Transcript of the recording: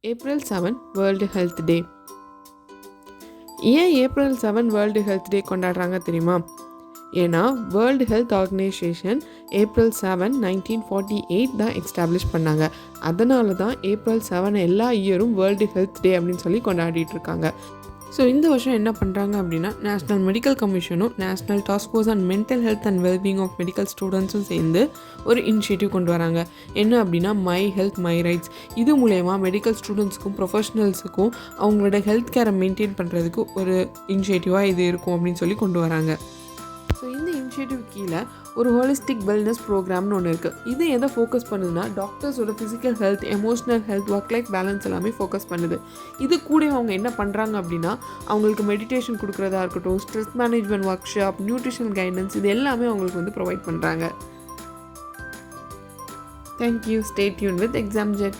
April 7 world health டே. ஏன் April 7 world health டே கொண்டாடுறாங்க தெரியுமா? ஏன்னா வேர்ல்டு ஹெல்த் ஆர்கனைசேஷன் ஏப்ரல் 7 1948 தான் எஸ்டாப்ளிஷ் பண்ணாங்க. அதனால தான் ஏப்ரல் 7 எல்லா இயரும் வேர்ல்டு ஹெல்த் டே அப்படின்னு சொல்லி கொண்டாடிட்டு இருக்காங்க. ஸோ இந்த வருஷம் என்ன பண்ணுறாங்க அப்படின்னா, நேஷ்னல் மெடிக்கல் கமிஷனும் national task force and mental health and wellbeing of medical ஸ்டூடெண்ட்ஸும் சேர்ந்து ஒரு இனிஷியேட்டிவ் கொண்டு வராங்க. என்ன அப்படின்னா, மை ஹெல்த் மை ரைட்ஸ். இது மூலயமா மெடிக்கல் ஸ்டூடெண்ட்ஸுக்கும் ப்ரொஃபஷனல்ஸுக்கும் அவங்களோட ஹெல்த் கேரை மெயின்டைன் பண்ணுறதுக்கு ஒரு இனிஷியேட்டிவாக இது இருக்கும் அப்படின்னு சொல்லி கொண்டு வராங்க. ஸோ இந்த இனிஷியேட்டிவ் கீழே ஒரு ஹோலிஸ்டிக் வெல்னஸ் ப்ரோக்ராம்னு ஒன்று இருக்குது. இது எதை ஃபோக்கஸ் பண்ணுதுன்னா, டாக்டர்ஸோட physical health, emotional health, work life balance எல்லாமே ஃபோக்கஸ் பண்ணுது. இது கூட அவங்க என்ன பண்ணுறாங்க அப்படின்னா, அவங்களுக்கு மெடிடேஷன் கொடுக்குறதா இருக்கட்டும், stress management workshop, nutrition guidance, இது எல்லாமே அவங்களுக்கு வந்து ப்ரொவைட் பண்ணுறாங்க. Thank you. Stay tuned with exam jet.